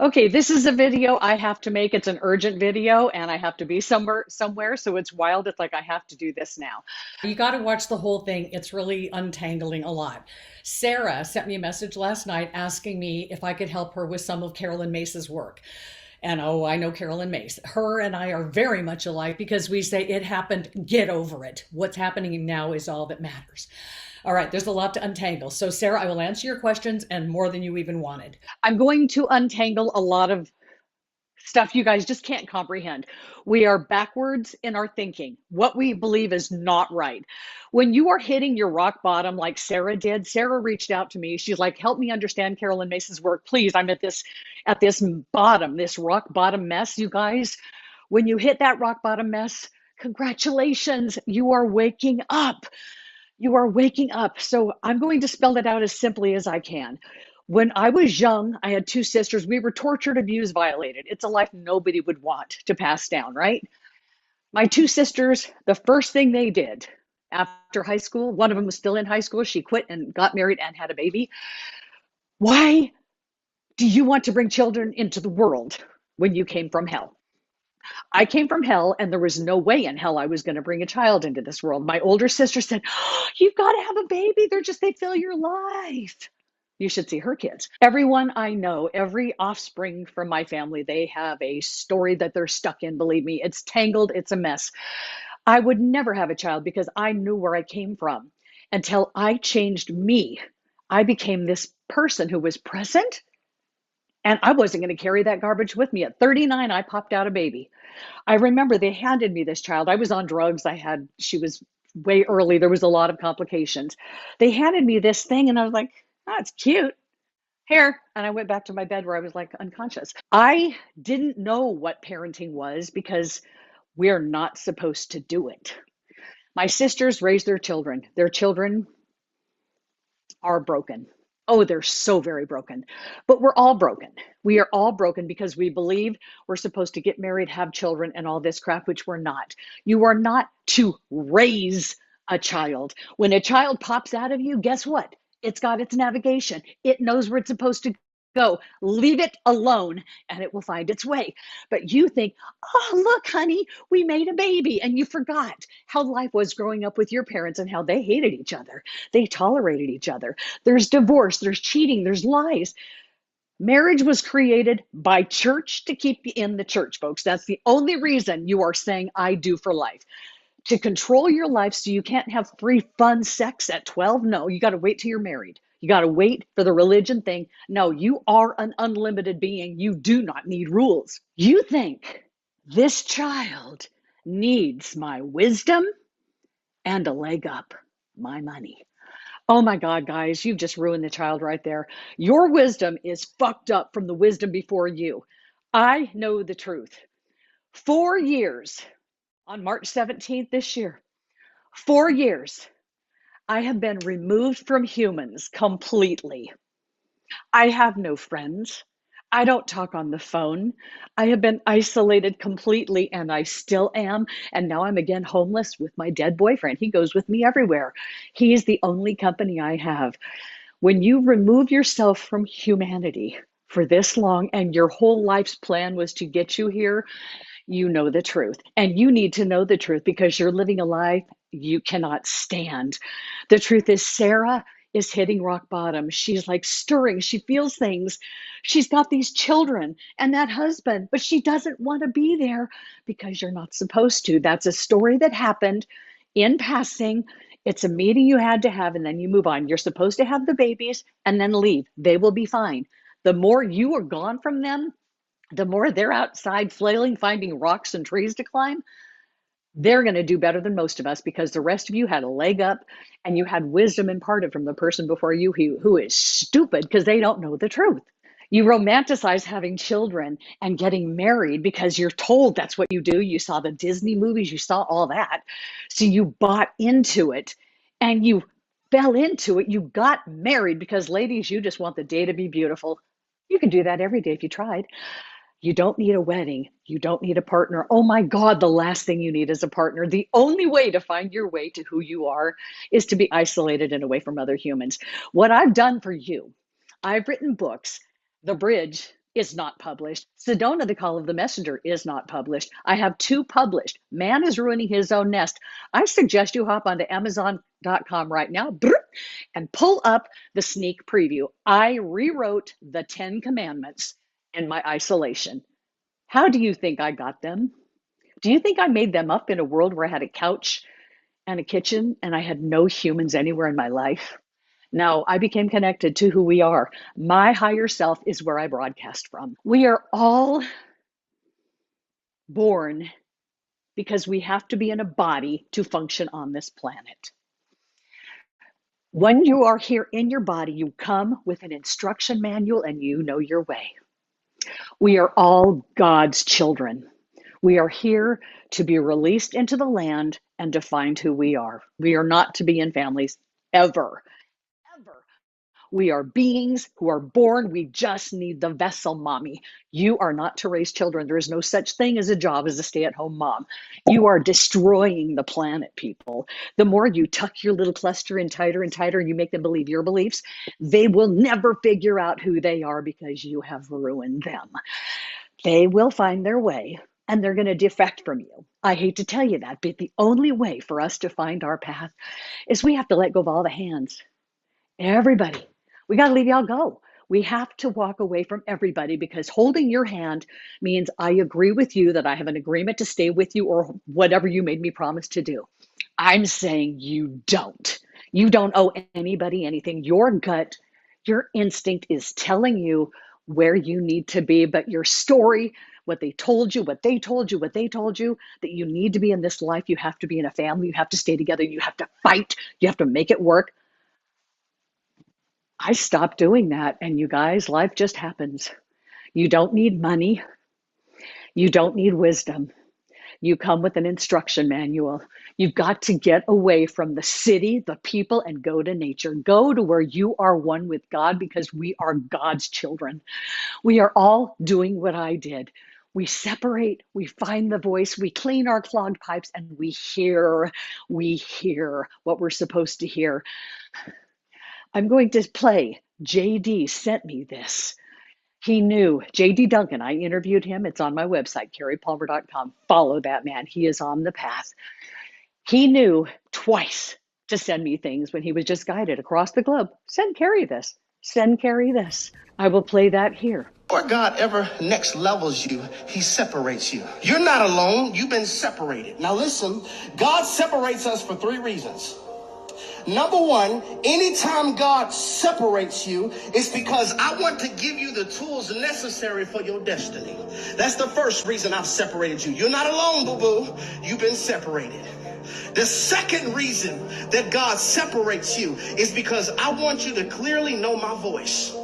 Okay, this is a video I have to make. It's an urgent video and I have to be somewhere, so it's wild. It's like I have to do this now. You got to watch the whole thing. It's really untangling a lot. Sarah sent me a message last night asking me if I could help her with some of Carolyn Mace's work. And oh, I know Carolyn Mace. Her and I are very much alike because we say it happened, get over it. What's happening now is all that matters. All right, there's a lot to untangle. So, Sarah, I will answer your questions and more than you even wanted. I'm going to untangle a lot of stuff you guys just can't comprehend. We are backwards in our thinking. What we believe is not right. When you are hitting your rock bottom like Sarah did, Sarah reached out to me. She's like, "Help me understand Carolyn Mace's work, please. I'm at this bottom, this rock bottom mess, you guys." When you hit that rock bottom mess, congratulations, you are waking up. You are waking up. So I'm going to spell it out as simply as I can. When I was young, I had two sisters. We were tortured, abused, violated. It's a life nobody would want to pass down, right? My two sisters, the first thing they did after high school, one of them was still in high school. She quit and got married and had a baby. Why do you want to bring children into the world when you came from hell? I came from hell, and there was no way in hell I was going to bring a child into this world. My older sister said, "Oh, you've got to have a baby. They fill your life." You should see her kids. Everyone I know, every offspring from my family, they have a story that they're stuck in. Believe me, it's tangled, it's a mess. I would never have a child because I knew where I came from until I changed me. I became this person who was present, and I wasn't going to carry that garbage with me. At 39, I popped out a baby. I remember they handed me this child. I was on drugs. She was way early. There was a lot of complications. They handed me this thing and I was like, "Oh, it's cute. Here." And I went back to my bed where I was like unconscious. I didn't know what parenting was because we're not supposed to do it. My sisters raised their children. Their children are broken. Oh, they're so very broken. But we're all broken. We are all broken because we believe we're supposed to get married, have children, and all this crap, which we're not. You are not to raise a child. When a child pops out of you, guess what? It's got its navigation. It knows where it's supposed to go. Leave it alone and it will find its way. But you think, "Oh, look, honey, we made a baby." And you forgot how life was growing up with your parents and how they hated each other. They tolerated each other. There's divorce, there's cheating, there's lies. Marriage was created by church to keep you in the church, folks. That's the only reason you are saying "I do" for life. To control your life so you can't have free, fun sex at 12? No, you got to wait till you're married. You got to wait for the religion thing. No, you are an unlimited being. You do not need rules. You think this child needs my wisdom and a leg up, my money. Oh my God, guys, you've just ruined the child right there. Your wisdom is fucked up from the wisdom before you. I know the truth. 4 years on March 17th this year, 4 years, I have been removed from humans completely. I have no friends. I don't talk on the phone. I have been isolated completely, and I still am. And now I'm again homeless with my dead boyfriend. He goes with me everywhere. He is the only company I have. When you remove yourself from humanity for this long and your whole life's plan was to get you here, you know the truth. And you need to know the truth because you're living a life you cannot stand. The truth is, Sarah is hitting rock bottom. She's like stirring. She feels things. She's got these children and that husband, but she doesn't want to be there because you're not supposed to. That's a story that happened in passing. It's a meeting you had to have, and then you move on. You're supposed to have the babies and then leave. They will be fine. The more you are gone from them, the more they're outside flailing, finding rocks and trees to climb. They're going to do better than most of us because the rest of you had a leg up and you had wisdom imparted from the person before you who is stupid because they don't know the truth. You romanticize having children and getting married because you're told that's what you do. You saw the Disney movies, you saw all that. So you bought into it and you fell into it. You got married because, ladies, you just want the day to be beautiful. You can do that every day if you tried. You don't need a wedding. You don't need a partner. Oh my God, the last thing you need is a partner. The only way to find your way to who you are is to be isolated and away from other humans. What I've done for you, I've written books. The Bridge is not published. Sedona, the Call of the Messenger, is not published. I have two published. Man is ruining his own nest. I suggest you hop onto Amazon.com right now and pull up the sneak preview. I rewrote the 10 Commandments in my isolation. How do you think I got them? Do you think I made them up in a world where I had a couch and a kitchen and I had no humans anywhere in my life? No, I became connected to who we are. My higher self is where I broadcast from. We are all born because we have to be in a body to function on this planet. When you are here in your body, you come with an instruction manual and you know your way. We are all God's children. We are here to be released into the land and to find who we are. We are not to be in families ever, ever. We are beings who are born. We just need the vessel, mommy. You are not to raise children. There is no such thing as a job as a stay-at-home mom. You are destroying the planet, people. The more you tuck your little cluster in tighter and tighter and you make them believe your beliefs, they will never figure out who they are because you have ruined them. They will find their way and they're going to defect from you. I hate to tell you that, but the only way for us to find our path is we have to let go of all the hands. Everybody. We got to leave y'all go. We have to walk away from everybody because holding your hand means I agree with you that I have an agreement to stay with you or whatever you made me promise to do. I'm saying you don't. You don't owe anybody anything. Your gut, your instinct is telling you where you need to be, but your story, what they told you, what they told you, what they told you, that you need to be in this life, you have to be in a family, you have to stay together, you have to fight, you have to make it work. I stopped doing that. And you guys, life just happens. You don't need money. You don't need wisdom. You come with an instruction manual. You've got to get away from the city, the people, and go to nature. Go to where you are one with God because we are God's children. We are all doing what I did. We separate, we find the voice, we clean our clogged pipes, and we hear what we're supposed to hear. I'm going to play. JD sent me this. He knew. JD Duncan, I interviewed him. It's on my website, CariPalmer.com. Follow that man. He is on the path. He knew twice to send me things when he was just guided across the globe. Send Cari this. Send Cari this. I will play that here. Before God ever next levels you, he separates you. You're not alone. You've been separated. Now listen, God separates us for three reasons. Number one, anytime God separates you, it's because I want to give you the tools necessary for your destiny. That's the first reason I've separated you. You're not alone, boo-boo. You've been separated. The second reason that God separates you is because I want you to clearly know my voice.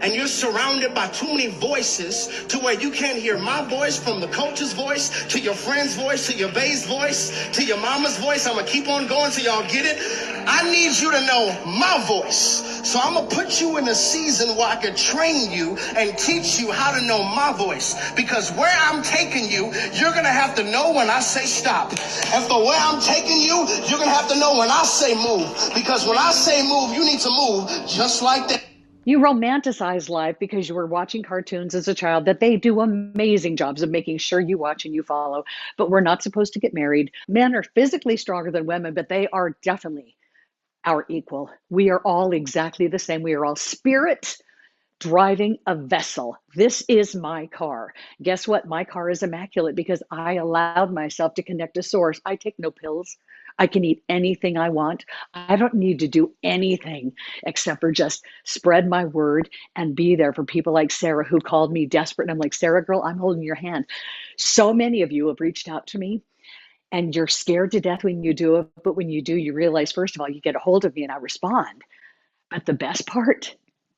And you're surrounded by too many voices to where you can't hear my voice from the coach's voice, to your friend's voice, to your bae's voice, to your mama's voice. I'm going to keep on going till y'all get it. I need you to know my voice. So I'm going to put you in a season where I can train you and teach you how to know my voice. Because where I'm taking you, you're going to have to know when I say stop. And for where I'm taking you, you're going to have to know when I say move. Because when I say move, you need to move just like that. You romanticize life because you were watching cartoons as a child that they do amazing jobs of making sure you watch and you follow. But we're not supposed to get married. Men are physically stronger than women, but they are definitely our equal. We are all exactly the same. We are all spirit driving a vessel. This is my car. Guess what? My car is immaculate because I allowed myself to connect to source. I take no pills. I can eat anything I want. I don't need to do anything except for just spread my word and be there for people like Sarah who called me desperate. And I'm like, Sarah, girl, I'm holding your hand. So many of you have reached out to me and you're scared to death when you do it. But when you do, you realize, first of all, you get a hold of me and I respond. But the best part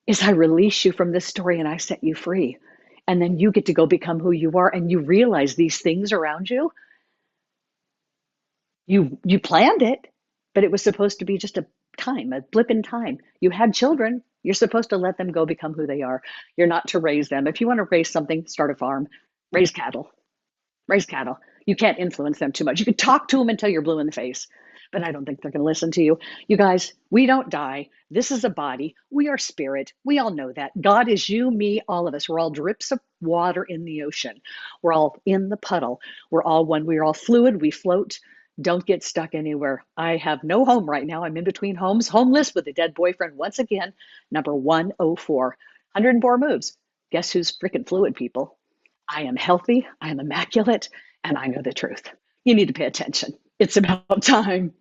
is I release you from this story and I set you free. And then you get to go become who you are and you realize these things around you. You planned it, but it was supposed to be just a blip in time. You had children. You're supposed to let them go become who they are. You're not to raise them. If you want to raise something, start a farm, raise cattle, raise cattle. You can't influence them too much. You can talk to them until you're blue in the face, but I don't think they're going to listen to you. You guys, we don't die. This is a body. We are spirit. We all know that. God is you, me, all of us. We're all drips of water in the ocean. We're all in the puddle. We're all one. We're all fluid. We float. Don't get stuck anywhere. I have no home right now. I'm in between homes, homeless with a dead boyfriend once again. Number 104. 104 moves. Guess who's freaking fluid, people? I am healthy. I am immaculate. And I know the truth. You need to pay attention. It's about time.